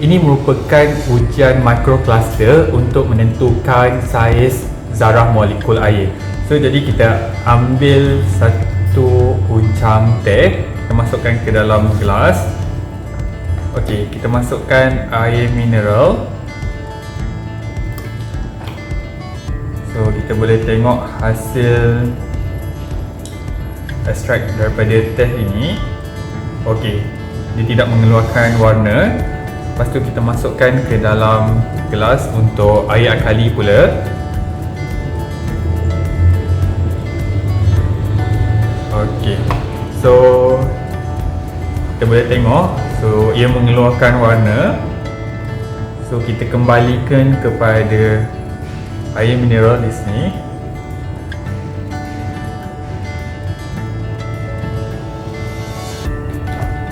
Ini merupakan ujian microcluster untuk menentukan saiz zarah molekul air. So jadi kita ambil satu uncang teh, kita masukkan ke dalam gelas. Okey, kita masukkan air mineral. So kita boleh tengok hasil ekstrak daripada teh ini. Okey, dia tidak mengeluarkan warna. Lepas tu kita masukkan ke dalam gelas untuk air akali pula. Okey, so kita boleh tengok, so ia mengeluarkan warna. So kita kembalikan kepada air mineral di sini.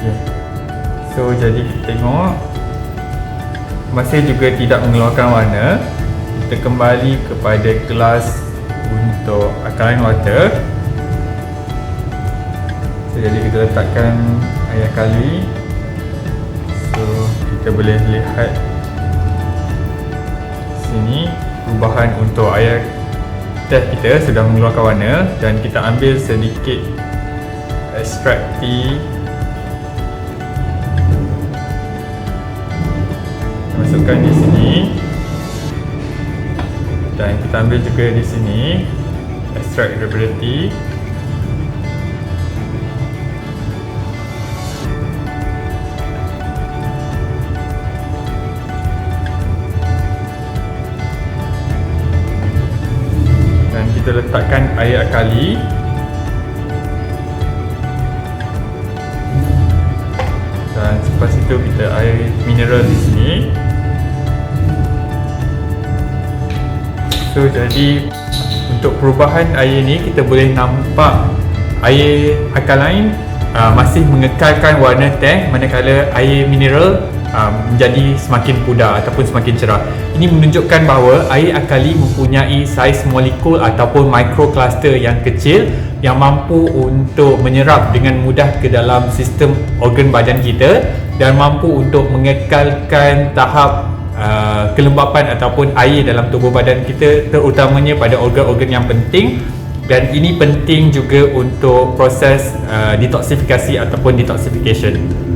Okay. So jadi kita tengok masih juga tidak mengeluarkan warna. Kita kembali kepada gelas untuk alkaline water. So jadi kita letakkan air akali. So kita boleh lihat sini perubahan untuk air teh kita sudah mengeluarkan warna, dan kita ambil sedikit ekstrak tea, masukkan di sini, dan kita ambil juga di sini ekstrak daripada tea. Dan kita letakkan air akali. Dan selepas itu kita air mineral di sini. So jadi untuk perubahan air ni kita boleh nampak air alkaline masih mengekalkan warna teh, manakala air mineral menjadi semakin pudar ataupun semakin cerah. Ini menunjukkan bahawa air alkali mempunyai saiz molekul ataupun microcluster yang kecil yang mampu untuk menyerap dengan mudah ke dalam sistem organ badan kita dan mampu untuk mengekalkan tahap kelembapan ataupun air dalam tubuh badan kita, terutamanya pada organ-organ yang penting. Dan ini penting juga untuk proses detoksifikasi ataupun detoxification.